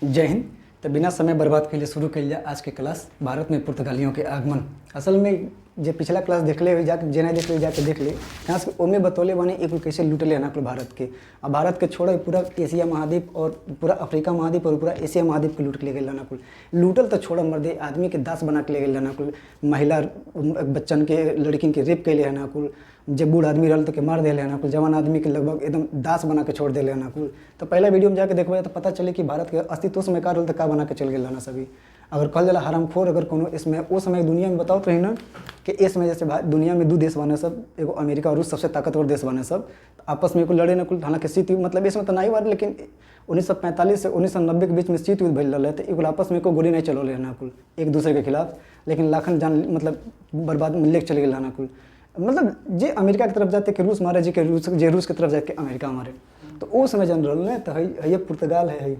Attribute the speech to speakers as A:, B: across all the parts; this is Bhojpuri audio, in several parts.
A: जय हिंद। तो बिना समय बर्बाद के लिए शुरू कर लिया आज के क्लास भारत में पुर्तगालियों के आगमन। असल में जे पिछला क्लास देखले हुए जाके जे नहीं देखले जाके देख ले यहाँ से ओमे बतौले बने एक कैसे लूटले ना भारत के। अब भारत के छोड़े पूरा एशिया महाद्वीप और पूरा अफ्रीका महाद्वीप और पूरा एशिया महाद्वीप के लूट के ले गए ना कुल। लूटल तो छोड़ा मर्दे आदमी के दास बना के ले गए ना कुल। महिला बच्चन के लड़किन के रेप कैले ना कुल। जब बूढ़ आदमी रहल तो के मार दिले ना कुल। जवान आदमी के लगभग एकदम दास बना के छोड़ दिले ना कुल। तो पहला वीडियो में जाके देखबे तो पता चले कि भारत के अस्तित्व में का रहल तो का बना के चल गए ना सभी। अगर कहल जाला हरामखोर अगर कोनो इसमें उस समय दुनिया में बताओ तो रही ना कि इसमें जैसे दुनिया में दो देश बने सब, एगो अमेरिका और रूस सबसे ताकतवर देश बने सब आपस में को लड़े ना कुल। हालांकि शीत युद्ध मतलब इसमें तो नहीं बार, लेकिन 1945 से 1990 के बीच में शीत युद्ध भइल रहा है। तो आपस में को गोली नहीं चलो ना कुल एक दूसरे के खिलाफ, लेकिन लाखन जान मतलब बर्बाद लेके चले गए ना कुल। मतलब जे अमेरिका की तरफ जाते कि रूस मारे, जी के रूस की तरफ जाके अमेरिका मारे। तो वो समय जन रहा है तो है ये पुर्तगाल है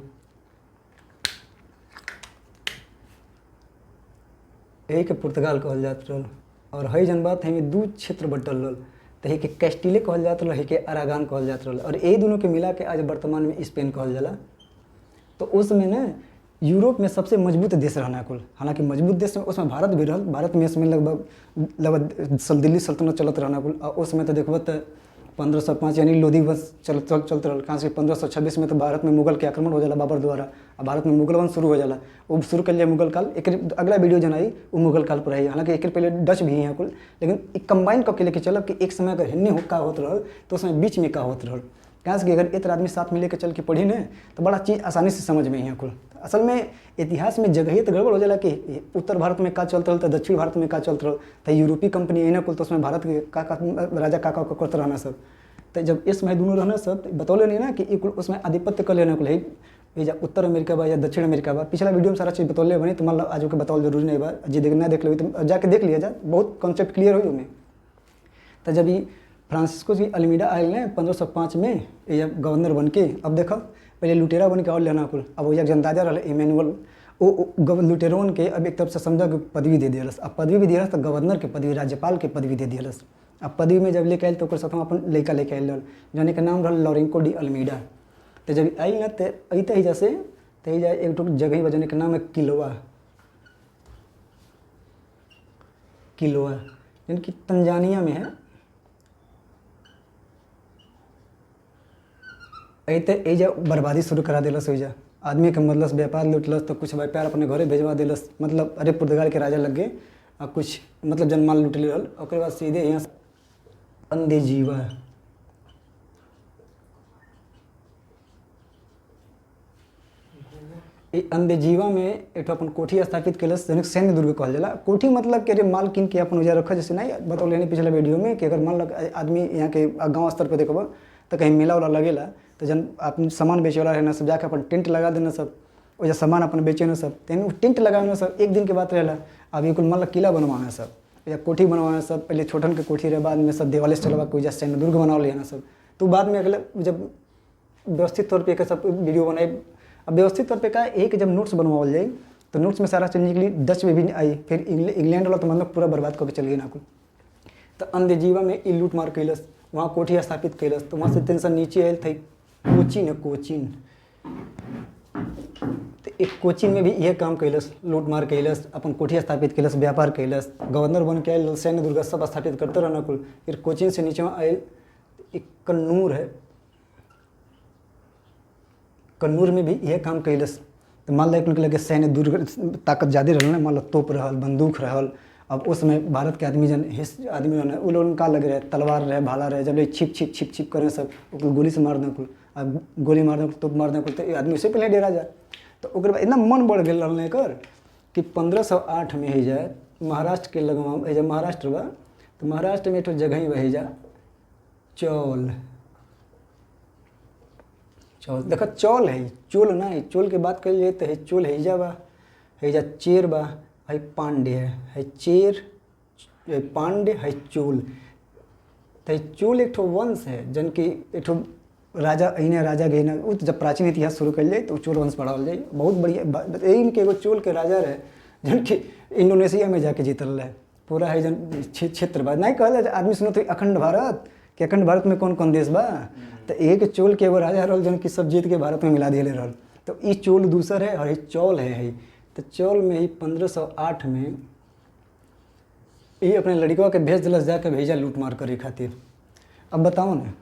A: यही के पुर्तगाल कहल जात रहल। और हई जन बात है दू क्षेत्र बटल रहल तो के कैस्टिले कहल जात रहल, के अरागान कहल जात रहल। और यही दोनों के मिला के आज वर्तमान में स्पेन कहल जाला। तो उसमें ना यूरोप में सबसे मजबूत देश रहना कुल। हालांकि मजबूत देश में उसमें भारत भी रहल। भारत में इसमें लगभग दिल्ली सल्तनत चलत रहना कुल। और उसमें तो देखब तो 1505 यानी लोधी वंश चलते रहल। कहाँ से 1526 में तो भारत में मुगल के आक्रमण हो जाला बाबर द्वारा। अब भारत में मुगल वंश शुरू हो जाला। वो शुरू कर लिया मुगल काल। एक अगला वीडियो जनाई वो मुगल काल पर है। हालांकि एक पहले डच भी है कुल, लेकिन एक कंबाइन करके लेके चलब कि एक समय अगर हिन्ने का होत रहल तो उसमें बीच में का होत रहल। कहाँ से अगर इतना आदमी साथ में लेकर चल के पढ़ी ना तो बड़ा चीज़ आसानी से समझ में ही है कुल। असल में इतिहास में जगह ही तो गड़बड़ हो जाला कि उत्तर भारत में का चलता रहता, दक्षिण भारत में का चलता रहता। तो यूरोपीय कंपनी है ना कुल, तो उसमें भारत के का राजा का करते रहना सब। तो जब इस समय दोनों रहना सब बतौले नहीं ना कि उसमें आधिपत्य कर लेना कुल है या उत्तर अमेरिका बा या दक्षिण अमेरिका बा। पिछला वीडियो में सारा चीज़ बतौले बनी, तो मतलब आज के बताओ जरूरी नहीं बा। जी देख ना देख ले तो जाके देख लिया जा, बहुत कॉन्सेप्ट क्लियर हो उनमें। तो जब ये फ्रांसिस्को जी अल्मीडा आयल ने 1505 में ये गवर्नर बन के, अब देखो पहले लुटेरा बन के और लेना कुल। अब वो एक जनताजा रहा इमैनुअल वो लुटेरोन के अब एक तरफ से समझा पदवी दे दिलस। अब पदवी भी दिलस तो गवर्नर के पदवी, राज्यपाल के पदवी दे दिलस। अब पदवी में जब लेके आयल तो साथ अपन लड़का लेके आयल जाने के नाम रहा लॉरेंको डी अल्मीडा। तो जब आयल ना तो अते ही जैसे तो ही जाए एक जगह बजाने के नाम है किलोआ यानी कि तंजानिया में है। अते एजा बर्बादी शुरू करा दिलस। हो आदमी के मतलब व्यापार लूटलस तो कुछ व्यापार अपने घरे भेजवा दिलस। मतलब अरे पुर्तगाल के राजा लग गए और कुछ मतलब जनमाल लूट ले रहल। और बाद सीधे यहाँ अंदेजीवा अंदेजीवा में एक अपन कोठी स्थापित कैलस जन सैन्य दुर्ग कहल जाला। कोठी मतलब कि अरे माल किन के अपन उजा रखा, जैसे नहीं बतौले नहीं पिछले वीडियो में कि अगर मान लो आदमी यहाँ के गाँव स्तर पर देखब तो कहीं मेला उला लगेला तो जन अपन सामान बेचे वाला रहना सब जाके अपन टेंट लगा देना सब वजह सामान अपन बेचे ना सब। तेन टेंट लगाना सब एक दिन के बाद रहेला। अब ये कुल मान लो किला बनवाना सब या कोठी बनवाना सब। पहले छोटन के कोठी रहे, बाद में सब देवाले से चलवा कोई सैन्य दुर्ग बना लिया सब। तो बाद में अगले जब व्यवस्थित तौर पर सब वीडियो बनाए। अब व्यवस्थित तौर पर का एक जब नोट्स बनवाल जाए तो नोट्स में सारा चीज निकली। डच में भी आई, फिर इंग्लैंड वाला तो मतलब पूरा बर्बाद करके चल गई ना कुल। तो अंदेजीवा में ई लूट मार कैलस, वहाँ कोठी स्थापित कैलस। तो वहाँ से टेंशन नीचे आयल थे कोचीन। तो एक कोचीन में भी यह काम कैलस, लूट मार कैलस, अपन कोठी स्थापित कैलस, व्यापार कैलस। गवर्नर बन के आयल, सैन्य दुर्ग सब स्थापित करते रहना कुल। फिर कोचीन से नीचे में आयल एक कन्नूर है, कन्नूर में भी यह काम कैलस। तो मान लो लगे सैन्य दुर्ग ताकत ज़्यादा रहल ना, मान लो तोप रहल, बंदूक रहल। अब उसमें भारत के आदमी रहने वो लोग का लगे रहे, तलवार रहे, भाला रहे। जब छिप छिप करें सब गोली से मार दें कुल। अब गोली मार दें तोप मार दें कुल तो आदमी उससे पहले डेरा जाए। तो ओकर बाद इतना मन बढ़ गया रहने कर कि 1508 में ही जाए महाराष्ट्र के लगवा जब महाराष्ट्र बा तो महाराष्ट्र में एक जगह ही वही जा चौल देखा चौल है, चोल ना है। चोल के बात कर लिए तो है चोल हैजा बा, हैजा चेर बा, है पांडे है चेर, पांडे है चोल। तो चोल एक ठो वंश है जन की एक ठो राजा अने राजा गए ना। वो जब प्राचीन इतिहास शुरू कर जाए तो चोल वंश बढ़ाओल जाए। बहुत बढ़िया यही के एगो चोल के राजा रहे जन की इंडोनेशिया में जाके जीतल रहे पूरा है जन क्षेत्र बा। नहीं कहल आदमी सुनो तो अखंड भारत कि अखंड भारत में कौन कौन देश बा। तो एक चोल के एगो राजा रहल जन की सब जीत के भारत में मिला दिए रहल। तो ये चोल दूसर है और ये चौल है। तो चौल में ही 1508 में ये अपने लड़िकवा के भेज दिलस जाके भेजा लूट मार करे खातिर। अब बताओ ना,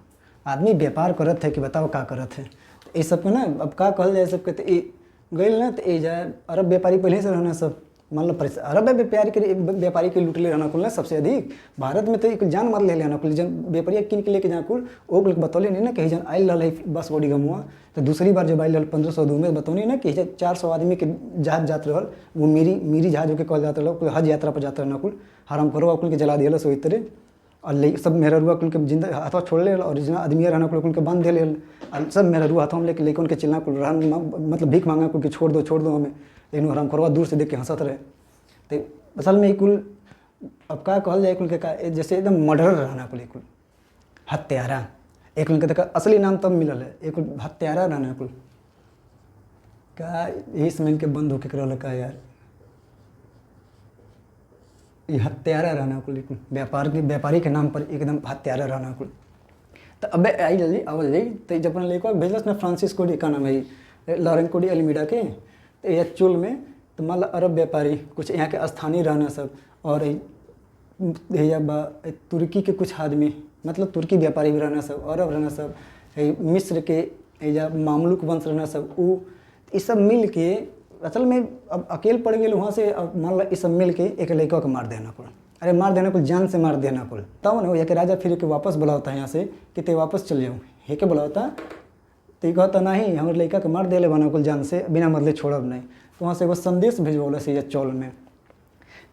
A: आदमी व्यापार करत है कि बताओ का करत है। तो ये सब ना अब का कहल जाए, सब कहते ये गई ना, तो ये जाए अरब व्यापारी पहले से रहना सब मान लो अरब व्यापारी के लूट ले रहना कुल ना सबसे अधिक। भारत में तो एक जान मार ले लेना कुल, जन व्यापारी किन के लेके जहाँ कुल वो बतौले नहीं ना कहीं जन आयल रहा है बस बॉडी गमुआ। तो दूसरी बार जब आयल रहा 1502 में बतौनी ना कि 400 आदमी के जहाज जात रहा, वो मेरी जहाज के कहल जाता रहा, हज यात्रा पर जाता रहना कुल, हराम करो कुल के जला दिया सोई तरह। और ले सब मेरा रुआ कुल के जिंदा हाथों छोड़ ले, और जितना आदमी रहना कुल के बांध दे ले, और सब मेरा रुआ हाथों में लेके उनके चिल्ला कुल मतलब भीख मांगा कुल के छोड़ दो हमें, लेकिन हराम करवा दूर से देख के हंसत रहे। तो असल में कुल अब का कहल जाए कुल के का जैसे एकदम मर्डर रहना कुल, कुल हत्यारा। एक कुल के तक असली नाम तब मिलल है, एक कुल हत्यारा रहना कुल का, यही समय के बंद होके करल का यार, ये हत्यारा रहना कुल व्यापारी के नाम पर एकदम हत्यारा रहना कुल। तो अब आई जल्दी आवल जाई। तो जब अपने लेको भेजलस ना फ्रांसिस्को डी का नाम है लॉरेंको डी अल्मीडा के, तो यह चुल में तो मान लो अरब व्यापारी कुछ यहाँ के स्थानीय रहना सब, और तुर्की के कुछ आदमी मतलब तुर्की व्यापारी भी रहना सब, अरब रहना सब, मिस्र के या मामलुक वंश रहना सब, वो ये सब मिल के असल में अब अकेले पड़ गए वहाँ से। अब मान लो ये सब मिल के एक लड़का को मार देना कुल, अरे मार देना कुल, जान से मार देना कुल। तब ना या राजा फिर के वापस बुलाता है यहाँ से कि ते वापस चल जाऊँ, हे के बुलाता तो कहता नहीं हमारे लड़का के मार दे बना कुल जान से, बिना मतलब छोड़ब नहीं। तो वहाँ से वो संदेश भेजवला से चौल में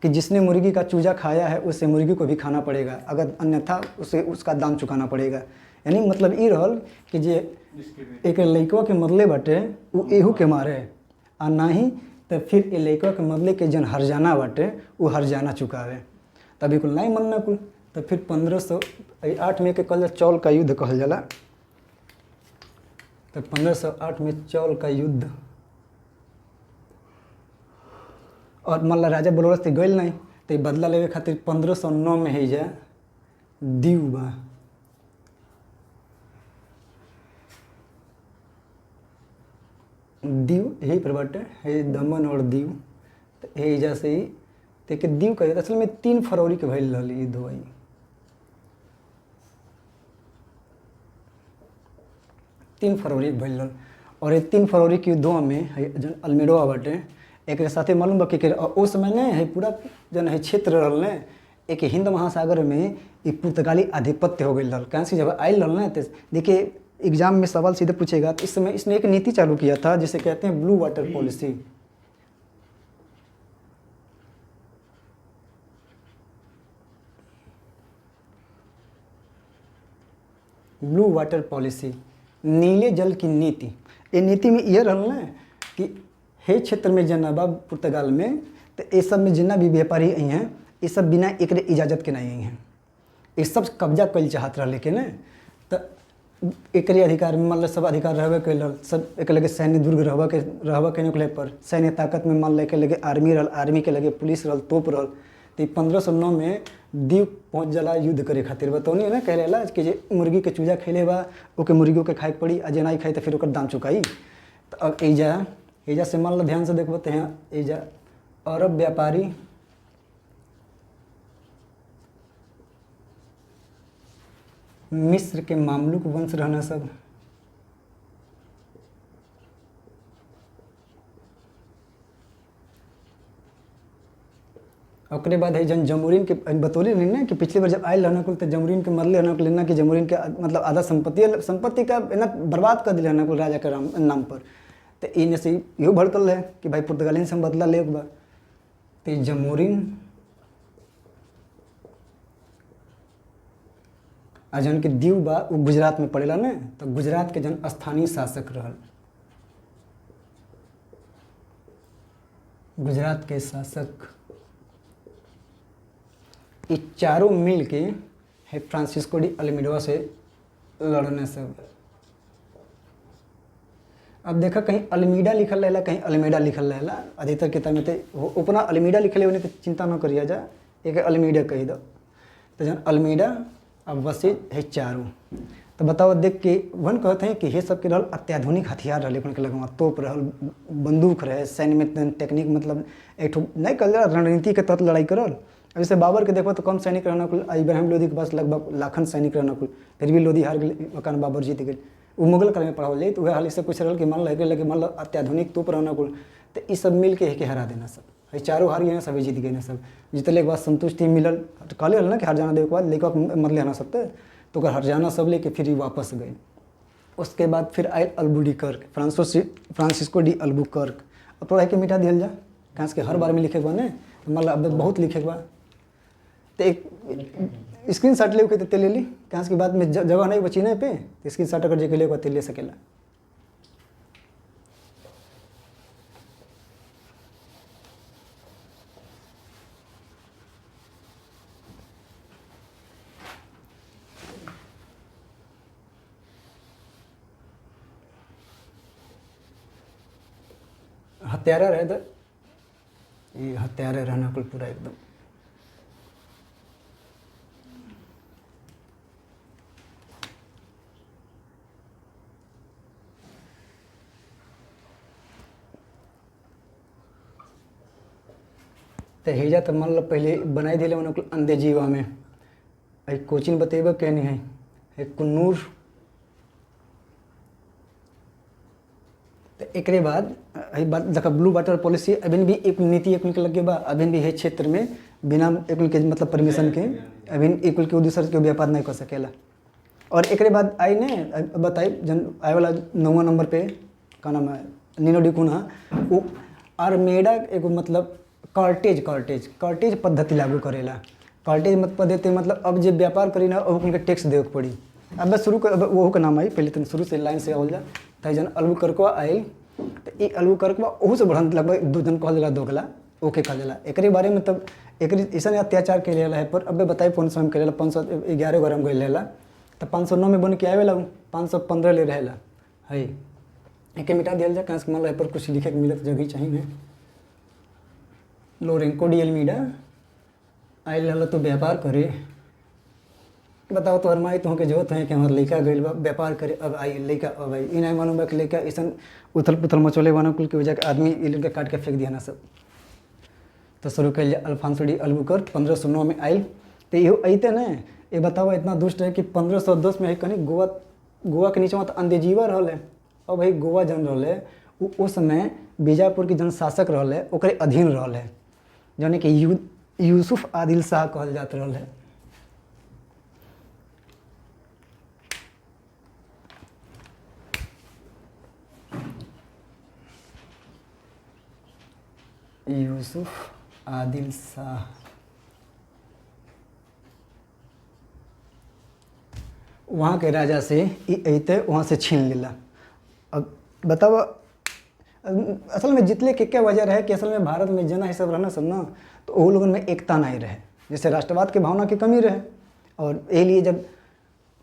A: कि जिसने मुर्गी का चूजा खाया है उसे मुर्गी को भी खाना पड़ेगा, अगर अन्यथा उसे उसका दाम चुकाना पड़ेगा। यानी मतलब ये रहल कि जे एक लड़का के मरले बाटे वो एहू के मारे, आ नहीं तो फिर ये लड़का के मरले के जन हरजाना बाटे वो हरजाना चुकावे। तभी कुल नहीं मनना कुल। तो फिर 1508 में के कहल चौल का युद्ध कहल जाला। तो 1508 में चौल का युद्ध, और मतलब राजा बोलोरस तो गए नहीं, तो बदला लेवे खातिर 1509 में है जा दीव बा। दीव यही पर बाटे है दमन और दीव। तो यही जैसे ही तो दीव का असल में 3 फरवरी के भइल रही युद्ध हुई। 3 फरवरी के भइल, और ये 3 फरवरी के युद्धों में जन अल्मीडा बाटे एक साथे मालूम बा कि उस समय ने है पूरा जन है क्षेत्र रहल ने एक हिंद महासागर में ये पुर्तगाली आधिपत्य हो गई रहल। कहाँ से जब आयल रहल ना, तो देखिए एग्जाम में सवाल सीधे पूछेगा। तो इस समय इसने एक नीति चालू किया था जिसे कहते हैं blue water policy. Blue water policy, नीले जल की नीति। ये नीति में यह रहल ना कि हे क्षेत्र में जनाबा पुर्तगाल में, तो ये सब में जितना भी व्यापारी आई हैं ये सब बिना एक इजाज़त के नहीं आई हैं, ये सब कब्जा कल चाहत रहा। लेकिन तो एक अधिकार में मान लो सब अधिकार रहबे कैल, सब एक लगे सैन्य दुर्ग रहबे के पर सैन्य ताकत में मान के लगे आर्मी रहल, आर्मी के लगे पुलिस रहल, तोप रहल। तो 1509 में दीव पहुँच जाला युद्ध करे खातिर। बतौनी ना कह रहा कि जे मुर्गी के चूजा खैले बा ओके मुर्गियों के खाए पड़ी, आ जे नहीं खाई तो फिर ओकर दाम चुकाई। तो अब एजा से मान लो ध्यान से देखबो तो यहाँ एजा अरब व्यापारी मिस्र के मामलुक वंश रहना सब, ओकरे बाद है जन जमुरीन के बतौले नहीं ना कि पिछली बार जब आयल रहना कुल तो जमुरीन के मरले रहना कुल ना कि जमुरीन के मतलब आधा संपत्ति का ना बर्बाद कर दिया रहना कुल राजा के नाम पर। तो इन से यो भड़कल है कि भाई पुर्तगालिन से हम बदला ले बा। तो जमुरीन आ जन के दीव बा वो गुजरात में पड़ेला ना, तो गुजरात के जन स्थानीय शासक रहल। गुजरात के शासक ये चारों मिल के है फ्रांसिस्को डी अल्मीडा से लड़ने सब। अब देखा कहीं अल्मीडा लिखल रहेला कहीं अल्मीडा लिखल रहेला, अधिकतर किताब में तो उतना अल्मीडा लिखल है तो चिंता न करिए जा, एक अल्मीडा कही दो। तो जन अल्मीडा अब बस है चारों। तो तो बताओ देख के वन कहते हैं कि ये सब के रहल अत्याधुनिक हथियार रहे के लगे, तोप रहल, बंदूक रहे, सैन्य में टेक्निक मतलब एक ठो नहीं कल रणनीति के तहत लड़ाई करल। जैसे बाबर के देखो तो कम सैनिक रहना कुल, इब्राहिम लोधी के पास लगभग लाखन सैनिक रहना कुल, फिर भी लोधी हार गए, मकान बाबर जीत गए। वो मुगल काल में पढ़ाओ जाए तो वह हाल से कुछ रहल कि मान लगे मान लो अत्याधुनिक तोप रहना कुल, तो ये सब मिल के हरा देना सब, ये चारों हार गए सभी जीत गए ना सब। जीतले के बाद संतुष्टि मिलल, तो कहले ना कि हर जाना देवे के बाद लेकर मत लेना सकते, तो अगर हर जाना सब लेके फिर वापस गए। उसके बाद फिर आए अल्बुकर्क, फ्रांसिस्को डी अल्बुकर्क। अब थोड़ा के मिटा दिया जा, कहाँ से हर बार में लिखे के बा ने, मतलब अब बहुत लिखे के बा, तो एक स्क्रीन शॉट ले के ले ली, कहाँ के बाद में जगह नहीं बची नहीं पे, तो स्क्रीन शॉट अगर जे ले ले सकेला। हत्यारा रहे तो ये हत्यारा रहना कुल पूरा एकदम। तो हेजा तो मान लो पहले बनाई दिले मन कुल अंधे जीवा में, कोचिंग बतेब के नहीं है, एक कुन्नूर। तो एक बाद बात देखा ब्लू वाटर पॉलिसी अभी भी एक नीति एक लगे बा, अभी भी है क्षेत्र में बिना एक के मतलब परमिशन के अभी एक के दूसरे के व्यापार नहीं कर सकेला। और एक बाद आई ने बताई जन आए वाला 9वां नंबर पे का नाम है नीनो डी कुन्हा, वो आर्मेडा एक मतलब कार्टेज पद्धति लागू करेला। कार्टेज मत पद्धति मतलब अब जब व्यापार करी ना अब उनके टैक्स देवे पड़ी। अब शुरू कर वो का नाम आई पहले तो शुरू से लाइन से आवल जा, तो जन अल्बुकर्कवा आयल, तो ये अल्बुकर्कवा ओहू से बढ़न लगभग 2 जन कहल जाला, दोगला ओके कहल जाला। एक बारे में तब एक ऐसा अत्याचार के लेला है, पर अब बताई 500 में करेला, 511 गरम गई लेला, तो 509 में बन के आवेला, 515 ले रहेला है। एक मिटा दिया जा, कहाँ से मान पर कुछ लिखे के मिलत जगह चाहिए। लोरेंको डी एल्मीडा आयल रहला तो व्यापार करे, बताओ तो हरमाई तो के जरूरत है कि हमारे लड़का गई व्यापार करे, अब आई लड़का अब आई इन नहीं मालूम कि लड़का ऐसा उथल पुथल मचोले बना कुल की वजह के आदमी ये लड़का काट के फेंक दिया ना सब। तो शुरू कर लिया अल्फांसो डी अल्बुकर्क 1509 में आयल। तो ये अते ना ये बताओ इतना दुष्ट है कि 1510 में है कहीं गोवा के नीचे मतलब अंधेजीवा रहा है। और भाई गोवा जन रहा है उस समय बीजापुर के जन शासक रहा है ओकरे अधीन रहा है, जौन कि यूसुफ आदिल शाह कहल जात रहा है। यूसुफ आदिल शाह वहाँ के राजा से अते वहाँ से छीन लेला। अब बताओ असल में जितने के क्या वजह रहे कि असल में भारत में जना ही सब रहना सब ना, तो वो लोगों में एकता नहीं रहे, जैसे राष्ट्रवाद की भावना की कमी रहे। और ये लिए जब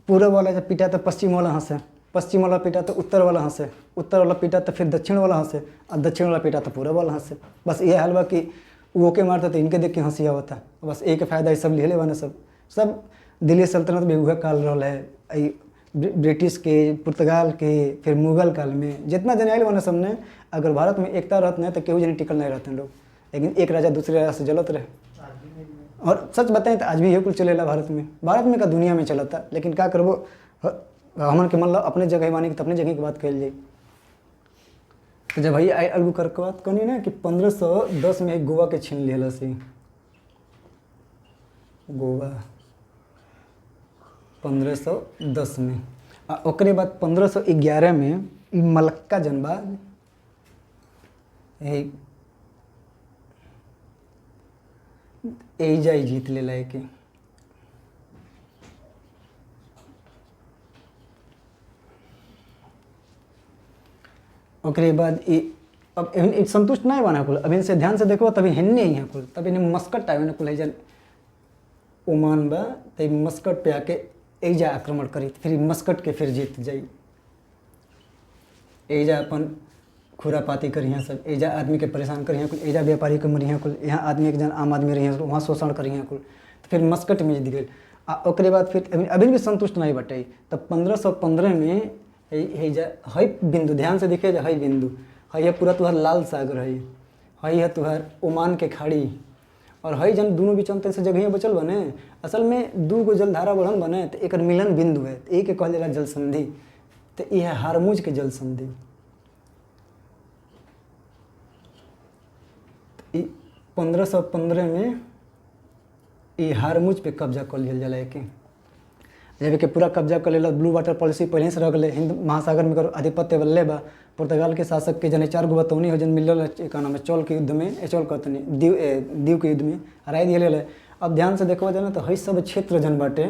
A: पूर्व वाला जब पीटा तो पश्चिम वाला हंसे, पश्चिम वाला पीटा तो उत्तर वाला हंसे, उत्तर वाला पीटा तो फिर दक्षिण वाला हंसे, और दक्षिण वाला पीटा तो पूर्व वाला हंसे। बस ये हाल बा कि वो के मारता तो इनके देख के हंसी आवता, बस एक फ़ायदा सब ले बने सब दिल्ली सल्तनत भी वह काल रहा है, ब्रिटिश के, पुर्तगाल के, फिर मुगल काल में जितना जन आयल बने सबने। अगर भारत में एकता रहत नहीं तो केहू जन टिकल नहीं रहते लोग, लेकिन एक राजा दूसरे राजा से जलत रहे। और सच बताएं तो आज भी ये कुल चलेला भारत में का दुनिया में चलता, लेकिन क्या करबो हमन के मतलब अपने जगह मानी तो अपने जगह की बात कल जाए। तो जब भाई आई अल्बुकर्क के बात कहनी ना कि 1510 में गोवा के छीन लिया से, गोवा 1510 में, ओकरे बाद 1511 में मलक्का जनबा एजा जीत लेला के। ओकरे बाद अब संतुष्ट नहीं बना कुल, अब इनसे ध्यान से देखो तभी हिन्ने ही है कुल, तब इन्हें मस्कट आवे ना कुल है जन ओमान बा, तब मस्कट पे आके एजा आक्रमण करी, फिर मस्कट के फिर जीत जाई। एजा अपन खुरापाती करिए सब, एजा आदमी के परेशान करिए कुल, एजा व्यापारी के मरिए कुल, यहाँ आदमी के जन आम आदमी रही वहाँ शोषण करिए कुल, तो फिर मस्कट में जीत गए। ओकरे बाद फिर अभी भी संतुष्ट नहीं बटे, तब 1515 में हई बिंदु ध्यान से देखिए, हई बिंदु हई है पूरा तुहार लाल सागर हई है तुहार ओमान के खाड़ी, और हई जन दोनों बीच में से जगह बचल बने, असल में दू गो जलधारा बढ़न बने तो एक मिलन बिंदु है, एक के कहल जाला जल संधि, तो यह है हारमुज के जल संधि। 1515 में ये हारमुज पे कब्जा कर लिया जाला एक, जब के पूरा कब्जा कर लेला। ब्लू वाटर पॉलिसी पहले से रह गए, हिंद महासागर में आधिपत्य बल्ले बा। पुर्तगाल के शासक के जने 4 गो बतौनी हो जन मिलल का नाम है चोल के युद्ध में, चोल कहतनी दीव के युद्ध में हराई दिए। अब ध्यान से देखो जाना तो हई सब क्षेत्र जन बाटे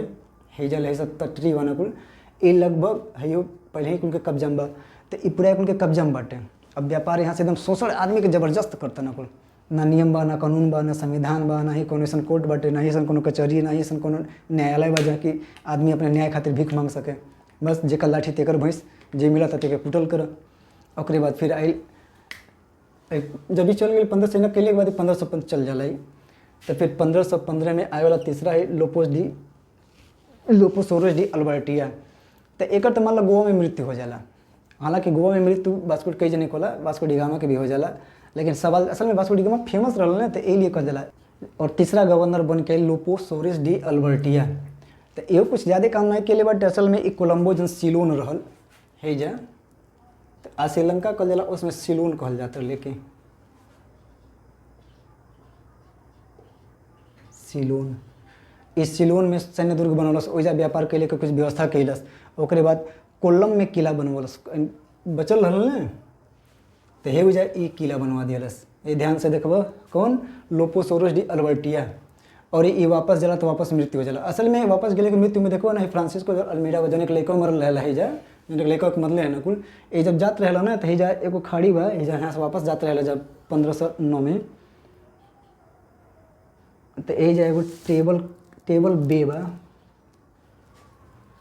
A: हेजल है सब तटरी बना कुल, ये लगभग है पहले ही कुल के कब्जा में बा, तो ये पूरा कुल के कब्जा में बाटे। अब व्यापार यहाँ से एकदम शोषण आदमी के जबरदस्त करता ना कुल, ना नियम बा, ना कानून बा, ना संविधान बा, ना ही कोनो ऐसा कोर्ट बाटे, ना ही ऐसा कोनो कचहरी, ना ही ऐसा कोनो न्यायालय बा जहाँ कि आदमी अपने न्याय खातिर भीख मांग सके। बस जेकर लाठी तेकर भैंस, जे मिला था तेके कुटल कर। ओकरे बाद फिर आई जब भी चल गई 1500 के लिए के बाद 1515 चल जाला। तो फिर 1515 में आए वाला तीसरा है लोपोसोरस डी अल्बर्टिया। तो एक तो मान लो गोवा में मृत्यु हो जाला, हालांकि गोवा में मृत्यु वास्को कई जने को होला, वास्को डी गामा के भी हो जाला, लेकिन सवाल असल में वास्को डी गामा फेमस रहल ना, तो ये लिए कह जाला। और तीसरा गवर्नर बन के लोपोसोरस डी अल्बर्टिया। तो ये कुछ ज़्यादा काम नहीं के लिए, बट असल में एक कोलंबो जन सिलोन रहल है जा, तो आ श्रीलंका कहल जाला, उसमें सिलोन कहल जाता है। लेकिन सिलोन, इस सिलोन में सैन्य दुर्ग बनौलस, ओइजा व्यापार के लिए कुछ व्यवस्था कैलस। ओकरे बाद कोल्लम में किला बनवलस, बचल रहल ना, तो हे ओइजा ई किला बनवा दियलस। ये ध्यान से देखबो कौन, लोपोसोरस डी अल्बर्टिया। और ये वापस जाला तो वापस मृत्यु हो जाला। असल में वापस गेले के मृत्यु में देखो ना, फ्रांसिस्को अल्मीडा जन एक लड़का मरल रहला है जा, जन लड़का के मरले है ना कुल, ये जब जात रहला ना, तो ही जा एगो खाड़ी बा, ही जा यहाँ से वापस जात रहला जब 1509 में, तो ये जा एगो टेबल बे बा,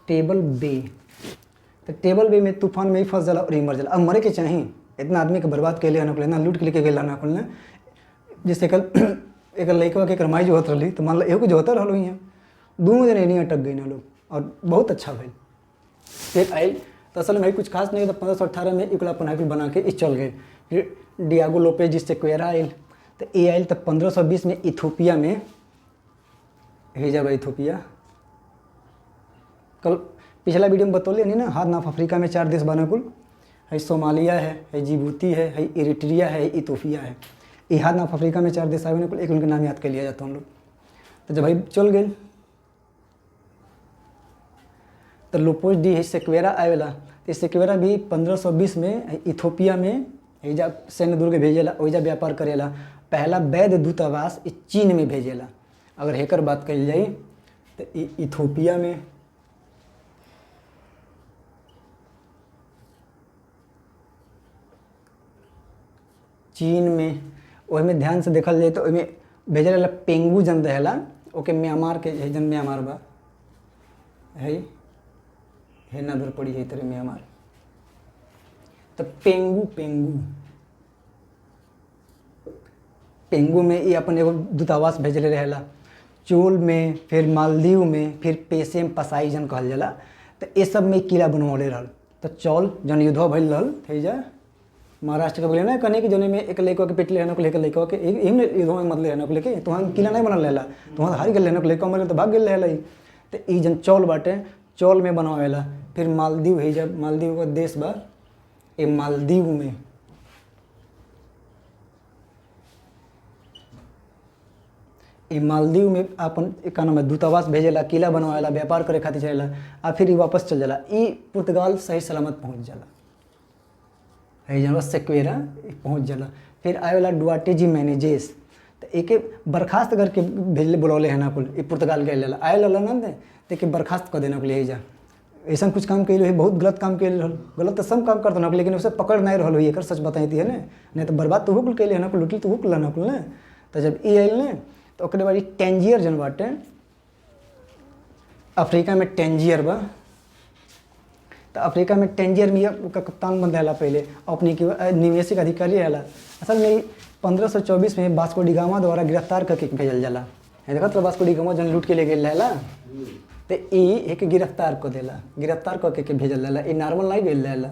A: टेबल बे। तो टेबल बे में तूफान में ही फंस जाला और ही मर जाला। अब मरे के चाहिए, इतना आदमी के बर्बाद के लिए ना, लूट के लेके गेला ना कुल ना, जिससे कल एक लड़का के करमाई जो होत रही, तो मान लो एगो जो होता रहा यहाँ, दोनों जने नहीं अटक गई ना लोग, और बहुत अच्छा भाई। फिर आयल तो असल में कुछ खास नहीं, तो 1518 में इकला पनाकिल बना के इस चल गए। फिर डियागो लोपेज जिससे क्वेरा आयल, तो ये आयल तो 1520 में इथोपिया में हे जब इथोपिया, कल पिछला वीडियो में बतौले नहीं ना, हाथ नाफ अफ्रीका में 4 देश बना कुल है, सोमालिया है जिबूती है इरिट्रिया है, इथोपिया है। ये हाथ नाफ अफ्रीका में 4 देश आए कुल, एक उनके नाम याद कर लिया जाता हम लोग। तो जब भाई चल गए तो लोपोज डी सेक्वेरा आएला, तो सेक्वेरा भी 1520 में इथोपिया में एजा सैन्य दुर्ग भेजेला, ओइजा व्यापार करेला। पहला वैध दूतावास चीन में भेजेला। अगर हेकर बात कही जाए तो इथोपिया में, चीन में, ओहिमे ध्यान से देखल जाए तो ओहिमे भेजल जाला पेंगू जन रहेला, ओके म्यांमार के जन म्यांमार बा है ना, दूर पड़ी है तेरे म्यांमार। तो पेंगू में ये अपन एगो दूतावास भेजले रहेला। चोल में, फिर मालदीव में, फिर पेशेम पसाई जन कहल जाला। तो ये सब में किला बनवले रहल। तो चौल जन युद्ध भइल रहल थे जा महाराष्ट्र के बोले ना, कहने कि जने में एक लड़का के पेट लेने को लेकर लड़का के एम युद्धों में मतलब रहने को लेके, तो वहाँ किला नहीं बनल रहेला, तो वहाँ हार गए लेने को लड़का मरे तो भाग गए रहेला। तो ये जन चौल बाटे, चौल में बनवावेला। फिर मालदीव है जब, मालदीव का देश बा, ये मालदीव में अपन का नाम है दूतावास भेजेला, किला बनवाएला, व्यापार करे खातिर चलेला। आ फिर वापस चल जाला, ई पुर्तगाल सही सलामत पहुँच जाला है जब सेक्वेरा पहुँच जाला। फिर आएला डुआर्टे जी मैनेजेस, तो एक बर्खास्त करके भेजले बुलौले है ना कुल, ये पुर्तगाल गए ला आए ला ना, तो एक बर्खास्त कर देना ले जा। ऐसा कुछ काम कैल है, बहुत गलत काम कैल रहल, गलत तो सब काम करते ना, लेकिन उसे पकड़ नहीं रहल एक सच बताई है ना, नहीं तो बर्बाद तो हुकुल कैले है ना कुल, लुटल तो हुकुल ना कुल ना। तो जब ये आयल ना, तो ओकरे बाद टेंजियर जन बाटे, अफ्रीका में टेंजियर बा। तो अफ्रीका में टेंजियर में का कप्तान बन रहा पहले, अपनी की निवेशिक अधिकारी रहला। असल में 1524 में वास्को डी गामा द्वारा गिरफ्तार करके भेजल जाला है देखत रह वास्को डी गामा जन लूट के ले गेल रहेला तो ई एक गिरफ्तार को देला, गिरफ्तार करके के भेजल जाला। ई नॉर्मल नहीं गेल रहेला,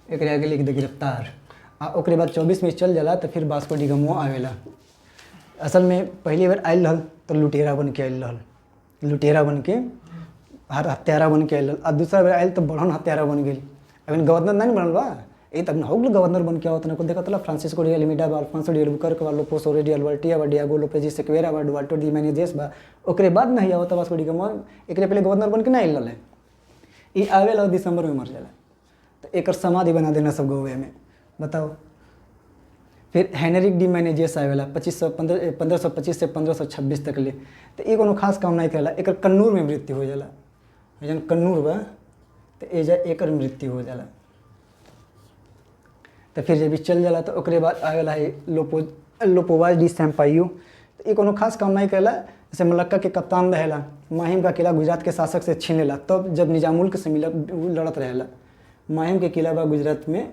A: एक आगे लिख दे गिरफ्तार। आ ओकरे बाद 24 में चल जाला तो फिर वास्को डी गामा आवेला। असल में पहली बार आयल रहल तो लुटेरा बन के आयल रहल, लुटेरा बन के हत्यारा बन के आयल। अब दूसरा बार आयल तो बड़हन हत्यारा बन गई। अभी गवर्नर नहीं बनल बा, ये तब हो गल गवर्नर बन के आवत ना को देखत ला फ्रांसिस्को डी अल्मीडा बा, अल्फांसो डी अल्बुकर्क बा, लोपोस ओरेडी अल्बर्टिया बा, डियागो लोपेज सेक्वेरा बा, डुवाल्टो डी मेनेजेस बा। ओकरे बाद नहीं आवत वास्को डी गामा, एकरे पहले गवर्नर बन के नहीं आयल रहे। ई आवेला दिसंबर में मर जाला तो एकर समाधि बना देना सब गोवे में, बताओ। फिर हेनरिक डी मेनेजेस आवेला 1525 से 1526 तक ले। तो ये कोनो खास काम नहीं करेला, एकर कन्नूर में मृत्यु हो जाला। जन कन्नूर बा तो एजा एकर मृत्यु हो जाला। तो फिर जब चल जाला तो ओकरे बाद आवेला है लोपोवाज डी सैम्पाइयो। तो ये कोनो खास काम नहीं करेला। जैसे मलक्का के कप्तान रहेला, माहिम का किला गुजरात के शासक से छीन लेला, तब जब निजामुल से लड़त रहेला। माहिम के किला बा गुजरात में,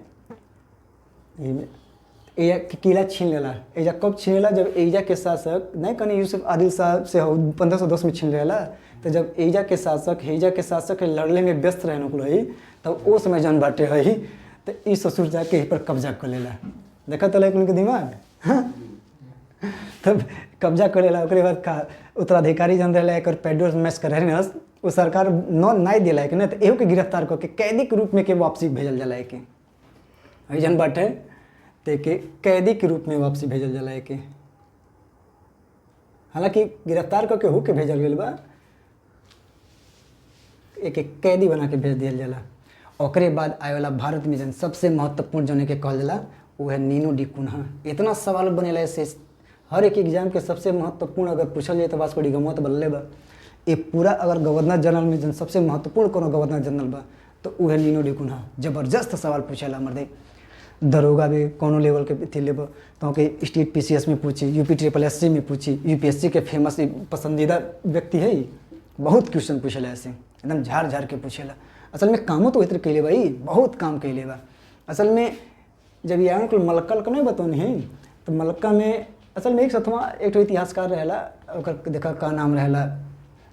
A: एजा के किला छीन लेला। एजा कब छीन लेला? जब एजा के शासक नहीं कनी यूसुफ आदिल साहब से 1510 में छीन लेला। तो जब एजा के शासक लड़ने में व्यस्त रहने को रही, तब वो समय जन बाटे रही तो ई ससुर जाके पर कब्जा कर लेला। देखा तो उनके दिमाग, हाँ? तब कब्जा कर लेला। ओकरे बाद का उत्तराधिकारी जन रहा एक पेड्रोस मैस कर रहे वो सरकार नहीं दिला कि नहीं, तो एहू के गिरफ्तार करके कैदी के रूप में के वापसी भेजल जाला। के जन बाटे ते के कैदी के रूप में वापसी भेजल जाला। के हालांकि गिरफ्तार करके हो के भेजल गया बा, एक कैदी बना के भेज दिया जाला। ओकरे बाद आए वाला भारत में जन सबसे महत्वपूर्ण जने के कहल जाला वो है नीनो डी कुन्हा। इतना सवाल बनेला से हर एक एग्जाम के सबसे महत्वपूर्ण अगर पूछल जाए तो वास्को डी गामा तो बल्ले बा। ये पूरा अगर गवर्नर जनरल में जन सबसे महत्वपूर्ण कोनो गवर्नर जनरल बा तो वो है नीनो डी कुन्हा। जबरदस्त सवाल पूछेला मर्दे। दरोगा भी कोनो लेवल के थी लेब तो कि स्टेट PCS में पूछी, UP SSC में पूछी, UPSC के फेमस पसंदीदा व्यक्ति है। बहुत क्वेश्चन पूछेला ऐसे, एकदम झाड़ झाड़ के पूछेला। असल में कामों तो इतने कैले भाई, बहुत काम कैले बा। असल में जब ये कुल मलक्का नहीं बतौनी है तो मलक्का में असल में एक सतवा एक इतिहासकार रहेला, ओकर देखा का नाम रहेला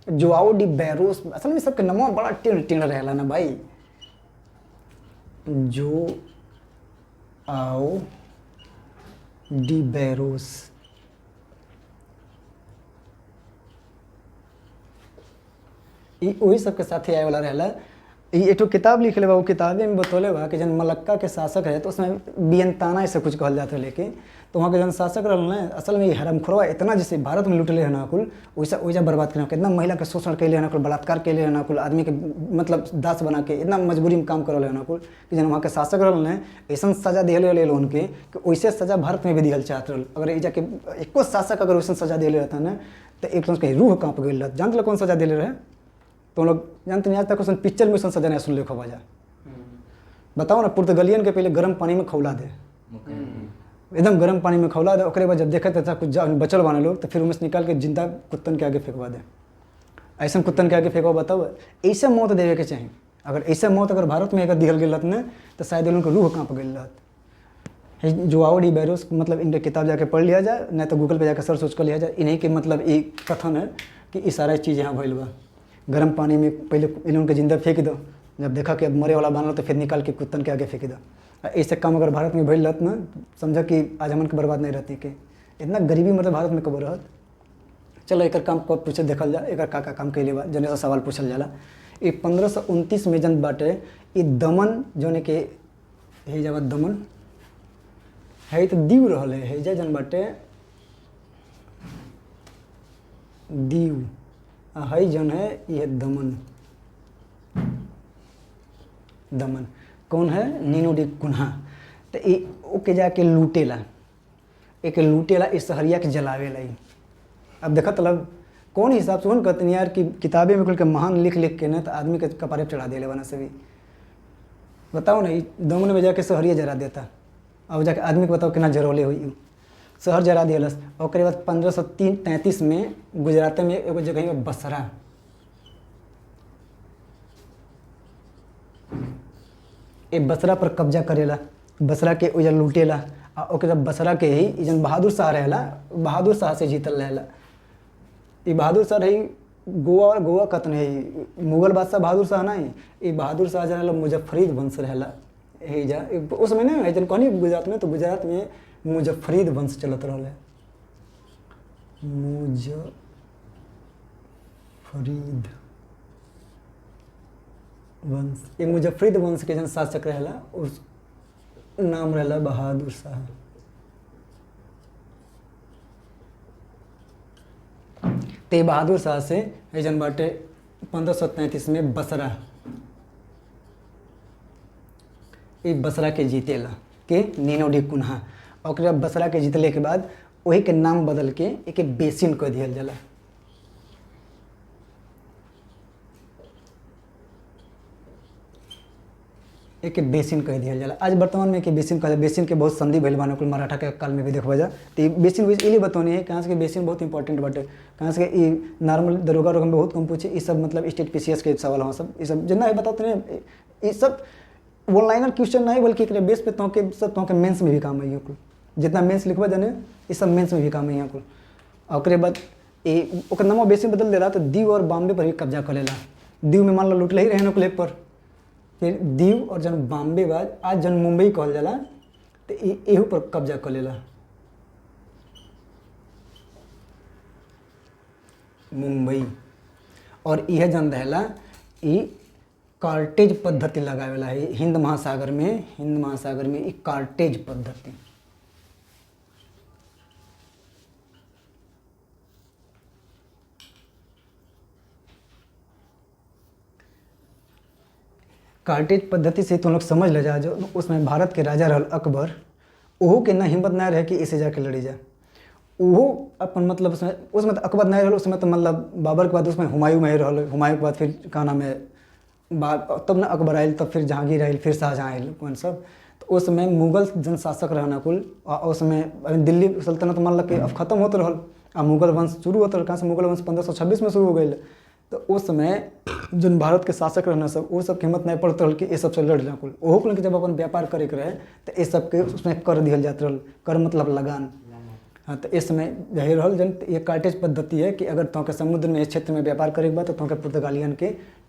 A: जोआओ डी बैरोस। असल में सबके नाम बड़ा टेढ़ रहेला ना भाई। जो आओ डी बैरोस, वही सबके साथ आए वाला रहेला। एक किताब लिख ले बा, वो किताबे में बतौले बा कि जन मलक्का के शासक है तो उसमें बियंताना ऐसे कुछ कहल जाता है। लेके तो वहाँ के जन शासक रहना असल में हरामखोरवा इतना जैसे भारत में लुटले है ना कुल वैसा बर्बाद करना, कितना महिला के शोषण कैले है कुल, बलात्कार कैले है कुल, आदमी के मतलब दास बना के इतना मजबूरी में काम करल है कुल कि जन वहाँ के शासक रहना ऐसा सजा दिले रहे उनके कि वैसे सजा भारत में भी दिहल चाहत रहा। अगर ये जाके एको शासक अगर वैसा सजा दिले रहता ना तो एक कहीं रूह काँप गई रहता। जानते कौन सजा दिले रहे? तो लोग जानते नहीं, आज तक उस पिक्चर में सजा नहीं सुन ले खो बाजा। बताओ ना, पुर्तगालियन के पहले गर्म पानी में खौला दे, एकदम गर्म पानी में खौला दे। ओकरे बाद जब देखे तो कुछ बचल बने लोग तो फिर उनमें से निकाल के जिंदा कुत्तन के आगे फेंकवा दे। ऐसा कुत्तन के आगे फेंकवा, बताओ ऐसे मौत देवे के चाहिए। अगर ऐसे मौत अगर भारत में अगर दिहल गई रहत न तो शायद उनके रूह काँप गई रहत। जोआओ डी बैरोस मतलब इनके किताब जाके पढ़ लिया जाए, नहीं तो गूगल पे जाकर सर्च सोच कर लिया जाए। इन्हीं के मतलब एक कथन है कि ये सारा चीज़ यहाँ भइल बा। गर्म पानी में पहले इन लोगों के जिंदा फेंक दो, जब देखा कि अब मरे वाला बनल तो फिर निकाल के कुत्तन के आगे फेंक दो। ऐसे काम अगर भारत में भइल रहत ना, समझा कि आज हमन के बर्बाद नहीं रहती। कि इतना गरीबी मतलब भारत में कब रहत। चलो एक काम कब पूछे देखल जा, एक का काम कैले बा जने से सवाल पूछल जाला। ये 1529 में जन बाटे ये दमन जोने के हे जब दमन है तो दीव रहल है जा जन बाटे दीव है जन है ये दमन। दमन कौन है? नीनो डी कुन्हा। तो ये ओके जाके लूटेला, एक लूटेला इस सहरिया के जलावेला। अब देखा मतलब कौन हिसाब से कहते यार कि किताबें में कुल के महान लिख के ना तो आदमी के कपारे चढ़ा दे बना सभी। बताओ ना, दमन में जाके सहरिया जरा देता, अब जाके आदमी को बताओ कितना जरौले हुई शहर जरा दिलस। और बाद 1533 में गुजरात में एगो जगह में बसरा, ये बसरा पर कब्जा करेला, बसरा के उजर लूटेला। ओके जब बसरा के ही जन बहादुर शाह रहेला, बहादुर शाह से जीतल रहेला। ये बहादुर शाह रही गोवा कत नहीं, मुगल बादशाह बहादुर शाह नहीं, ये बहादुर शाह जन मुजफ्फरीद वंश रहेला। यही जा उस समय नहीं जन कहनी गुजरात में, तो गुजरात में मुजफ्फरीद वंश चलत रहा। मुजफ्फरीद वंश, ये मुजफ्फरीद वंश के जन शासक रहेला, उस नाम रहेला बहादुर शाह। ते बहादुर शाह से जन बाटे 1533 में बसरा, ये बसरा के जीतेला के नीनोडी कुन्हा। और बसरा के जीतले के बाद वही के नाम बदल के एक बेसिन कह दिया जाला। एक बेसिन कह दिया जाला। आज वर्तमान में एक बेसिन कह, बेसिन के बहुत संधि भइल बाने कुल मराठा के काल में भी देखबा जा। तो बेसिन इसलिए बतौनी है कहाँ से कि बेसिन बहुत इंपॉर्टेंट बाटे। कहाँ से कि नॉर्मल दरोगा रोग में बहुत कम पूछे, ये सब मतलब स्टेट पीसीएस के सवाल हो सब, ये सब जितना बताते हैं, ये सब ऑनलाइनर क्वेश्चन नहीं बल्कि एक बेस पे तो के मेंस में भी काम है। कुल जितना मेंस लिखबा जाने ये सब मेंस में भी काम है यहाँ कुल। और बाद ये नाम बेसिन बदल दे रहा तो दीव और बॉम्बे पर भी कब्जा कर लेला। दीव में मान लो लुटले ही रहे कुल एक पर, फिर दीव और जन बॉम्बे बाद आज जन मुंबई कहल जाला, तो एहू पर कब्जा कर लेला। मुंबई और यह जन रहेला ये कार्टेज पद्धति लगावेला है हिंद महासागर में ये कार्टेज पद्धति। कार्टेज पद्धति से तुम लोग समझ ले जा, जो उसमें भारत के राजा रहल अकबर, ओहो के ना हिम्मत ना रहे कि इसे जाके लड़ी जा। ओहो अपन मतलब उसमें तो अकबर नहीं रहल, उसमें तो मतलब बाबर के बाद उसमें हुमायूं में रहल, हुमायूं के बाद फिर का नाम है तब ना अकबर आयल, तब फिर जहांगीर आयल, फिर शाहजहाँ आयल कौन सब। तो उसमें मुगल जनशासक रहना कुल, और उसमें दिल्ली सल्तनत मान लो कि अब खत्म होते रहल आ मुगल वंश शुरू होते रहल। कहाँ से मुगल वंश 1526 में शुरू हो गई। तो उस समय जो भारत के शासक रहना सब वो सब हिम्मत नहीं पड़त रहल कि ये सबसे लड़ जा कुल। ओहो कुल के जब अपन व्यापार करे के रहे तो ये सबके उसमें कर दिया जात रहल, कर मतलब लगान। हाँ, तो इस समय यही रहल जन ये कार्टेज पद्धति है कि अगर तोके समुद्र में इस क्षेत्र में व्यापार करे के बाद तो तोके पुर्तगालियन के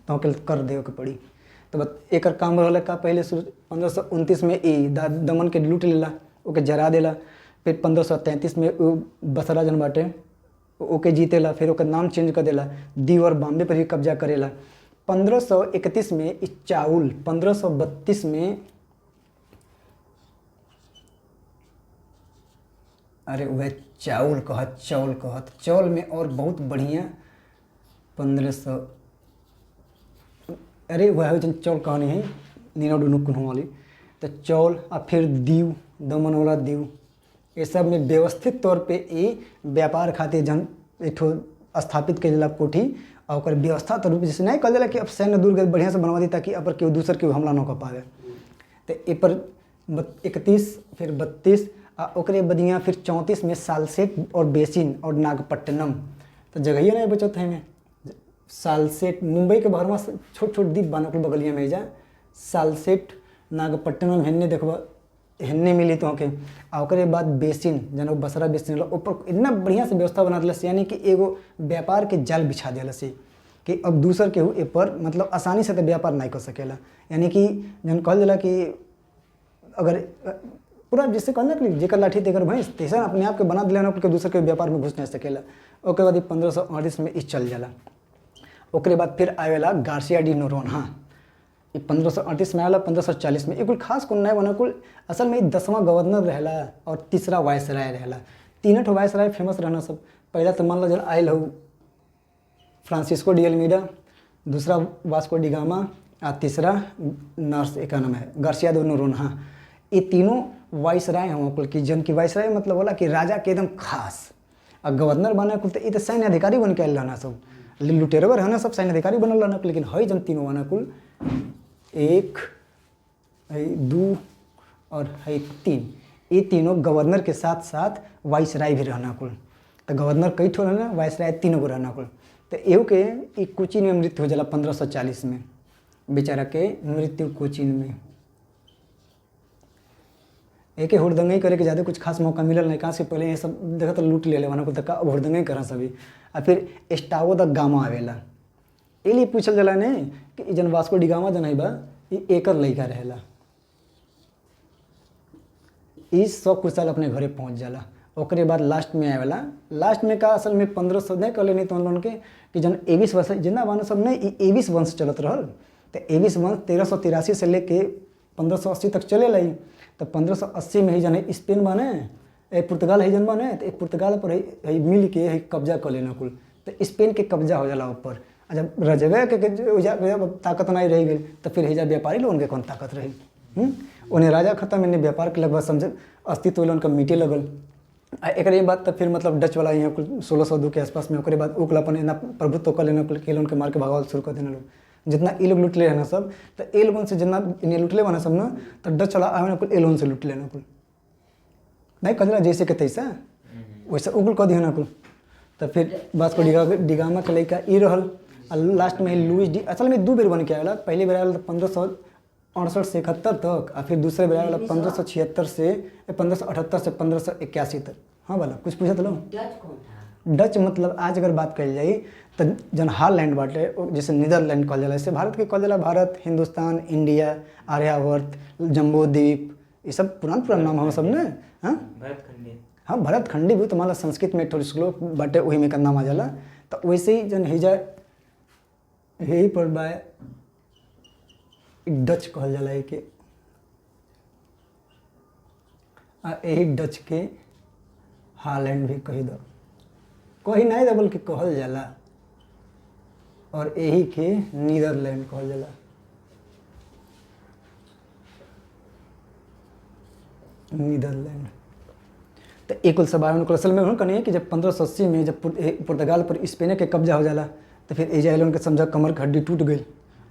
A: तोके कर देवे के पड़ी। तो बस एक काम रहल का पहले 1529 में दमन के लूट लेला, ओके जरा देला। फिर 1533 में बसरा जन बाटे ओके जीतेला, फिर ओकर नाम चेंज कर देला, दीव और बॉम्बे पर भी कब्जा करेला। 1531 में चाउल, 1532 में अरे वह चाउल कहत चौल में और बहुत बढ़िया 1500 अरे वह जन चौल कहानी है नीना डुनुक कुन्हों वाली। तो चौल और फिर दीव, दमन वाला दीव, ये सब में व्यवस्थित तौर पे ये व्यापार खातिर जन एक स्थापित करेला कोठी। और व्यवस्था तो रूप जैसे नहीं कह दिला कि अब सैन्य दुर्ग बढ़िया से बनवा दी ताकि अब केहू दूसर के हमला न कर पावे। तो ये पर 31 फिर 32 ओकरे बदिया फिर 34 में सालसेट और बेसिन और नागपट्टनम। तो जगह नहीं बचत है में सालसेट, मुंबई के बाहर में छोट छोट द्वीप बानों के बगलिया में जा सालसेट नागपट्टनम हेन्ने देखबा हेन्ने मिली तो के। और बाद बेसिन जन बसरा बेसिन ऊपर इतना बढ़िया से व्यवस्था बना दिलस, यानी कि एगो व्यापार के जाल बिछा दिलस कि अब दूसर के ए पर मतलब आसानी से तो व्यापार नहीं कर सकेला। यानी कि जन कहल जाला कि अगर पूरा जिससे कहल ना कि जेकर लाठी तेकर भैंस, तैसा अपने आप के बना दिला कि दूसर के व्यापार में घुस नहीं सकेला। ओके बाद 1538 में इस चल जाला। ओकरे बाद फिर आवेला गार्सिया डी नोरोन्हा, ये 1538 में आला। 1540 में एक खास कौन नहीं बना कुल, असल में 10वां गवर्नर रहला और तीसरा वायसराय रहला। तीनों ठो वायसराय फेमस रहना सब। पहला तो मान लो जन आयल हो फ्रांसिस्को डी अल्मीडा, दूसरा वास्को डी गामा और तीसरा नर्स एक नाम है गार्सिया डी नोरोन्हा। ये तीनों वायसराय हैं कुल की, जन की वायसराय मतलब होला कि राजा के एकदम खास। और गवर्नर बना कुल तो ये तो सैन्य अधिकारी बन के आयल रहना सब, लुटेरवर है ना सब सैन्य अधिकारी बनल रहना। लेकिन हई जन तीनों बना कुल 1 2 और 3, ये तीनों गवर्नर के साथ साथ वायसराय भी रहना कुल। तो गवर्नर कई ठो रहना, वायसराय 3 गो रहना कुल। तो एहू के कोचीन में मृत्यु हो जाला 1540 में, बेचारा के मृत्यु कोचीन में। एक हुड़दंगई करे के ज़्यादा कुछ खास मौका मिलल नहीं, कहाँ से पहले ये सब देखा तो लूट ले वाला को तक हुड़दंगई करा सभी। आ फिर एस्टावो द गामा आवेला, ये लिए पूछल जाला ने कि जन वास्को डी गामा जन है बा ये एकर लइका रहेला। ई 100 कुछ साल अपने घरे पहुँच जाला। ओकरे बाद लास्ट में आवेला, लास्ट में का असल में 1500 नहीं कर लेनी तो लोन के कि जन 21 वर्ष जितना बान सब नहीं 21 वंश चलत रहल। तो 21 वंश 1383 से लेके 1580 तक चले लाई। तो 1580 में ही जन स्पेन बने, पुर्तगाल है जन बने, तो पुर्तगाल पर है मिल के है कब्जा कर लेना कुल। तो स्पेन के कब्जा हो जाला ऊपर। जब रजवे के ताकत नहीं रही गई तो फिर हेजा व्यापारी लोगन के कौन ताकत रही। उन्हें राजा खत्म, इन्हें व्यापार के लगभग समझ अस्तित्व लोगन का मिटे लगल। एक बात तो फिर मतलब डच वाला यहाँ कुल 1602 के आसपास में ओकरे बाद उकल अपन इतना प्रभुत्व कर लेना कुल के लोगन के मार के भगावल शुरू कर देना लोग। जितना ये लोग लूट ले है ना सब, तो ये लोगन से जितना इन्हें लूट ले बना सब ना, तो डच वाला आवे ना कुल ए लोगन से लूट लेना कुल नहीं कदला जैसे के तैसा वैसे उगल कर दिया ना कुल। तो फिर वास्को डिगामा के लड़का ई रहल। लास्ट में लुइस डी असल में 2 बेर बन के आएला। पहले बेर आएला 1568 से 71 तक, और फिर दूसरे बेर आएला 1576 से 1578 से 1581 तक। हाँ वाला कुछ पूछा तो डच मतलब आज अगर बात कही जाए तो जन हॉलैंड बाटे जैसे नीदरलैंड कहल जाला, जैसे भारत के कहल जाला भारत, हिंदुस्तान, इंडिया, आर्यावर्त, जम्बो द्वीप, ये सब पुरान नाम हम सब ने। हाँ हाँ भरतखंडी भी तो मान लो संस्कृत में थोड़ी श्लोक बाटे वही में का नाम आ जाला। तो वैसे ही जन हिजा यही पर बाय डच कहल जाला के, यही डच के हॉलैंड भी कही दो, कही नहीं दो बल्कि कहल जाला। और यही के नीदरलैंड कहल जाला। नीदरलैंड तो एक सब असल में उन्होंने कहनी है कि जब 1580 में जब पुर्तगाल पर स्पेन के कब्जा हो जाला तो फिर एजा एलोन के समझा कमर की हड्डी टूट गई।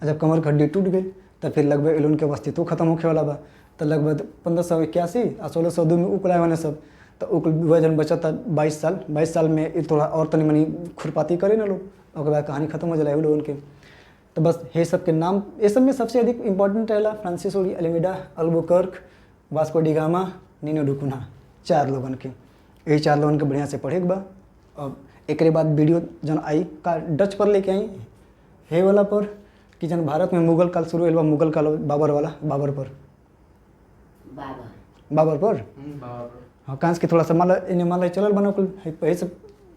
A: जब कमर की हड्डी टूट गई तो फिर लगभग एलोन के अस्तित्व खत्म होखे वाला बा। तो लगभग 1581 और 1602 में उकलाए वाले सब। तो उकल जन बचा था 22 साल में थोड़ा और तनी मनी खुरपाती करे ना लोग, और बाद कहानी खत्म हो जाला लोगन के। तो बस ये सब के नाम, ये सब में सबसे अधिक इंपॉर्टेंट रहेला Francis Almeida, Albuquerque, Vasco D गामा, नीनो डी कुन्हा, 4 लोगन के। यही 4 लोगन के बढ़िया से पढ़े के बा। और एक बाद वीडियो जन आई का डच पर लेके आई हे वाला पर कि जन भारत में मुगल काल शुरू हुआ, मुगल काल बाबर वाला बाबर पर हाँ कांस के थोड़ा सा मान चलल बना कुल यही सब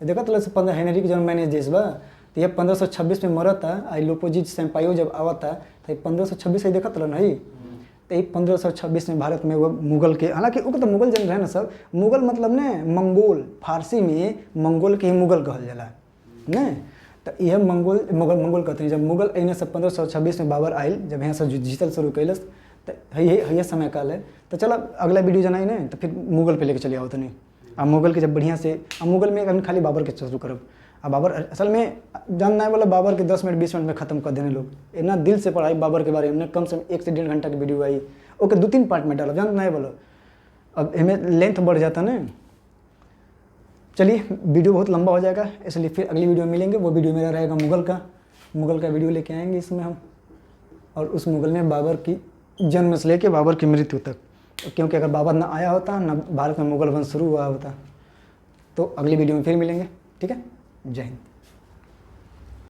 A: देखा तो 15 हेनरी के जन मैनेज देश बा। तो ये 1526 में मरा था। आई लोपोजिट सैम्पायो जब आवा था तो 1526 से देखा तो नहीं। तो ये 1526 में भारत में वो मुगल के, हालांकि वो तो मुगल जन रहे ना सब, मुगल मतलब ने मंगोल, फारसी में मंगोल के ही मुगल कहल जाला ने। तो यह मंगोल कहते हैं। जब मुगल अने से 1526 में बाबर आयल, जब यहाँ से जीतल शुरू कैलस, तो ये समय काल है। तो चलो अगला वीडियो जनाई नहीं तो फिर मुगल पे लेके चले आओ तो नहीं। अब मुगल के जब बढ़िया से, अब मुगल में खाली बाबर के शुरू करब। अब बाबर असल में जानना है बोला बाबर के 10 मिनट 20 मिनट में ख़त्म कर देने लोग। इतना दिल से पढ़ाई बाबर के बारे में, कम से कम 1 से 1.5 घंटा की वीडियो आई, ओके 2-3 पार्ट में डालो, जानना है बोलो। अब हमें लेंथ बढ़ जाता ना। चलिए वीडियो बहुत लंबा हो जाएगा, इसलिए फिर अगली वीडियो में मिलेंगे। वो वीडियो मेरा रहेगा मुगल का वीडियो लेके आएंगे इसमें हम। और उस मुगल में बाबर की जन्म से लेके बाबर की मृत्यु तक, क्योंकि अगर बाबर ना आया होता ना भारत में मुगल वंश शुरू हुआ होता। तो अगली वीडियो में फिर मिलेंगे, ठीक है। जय हिंद।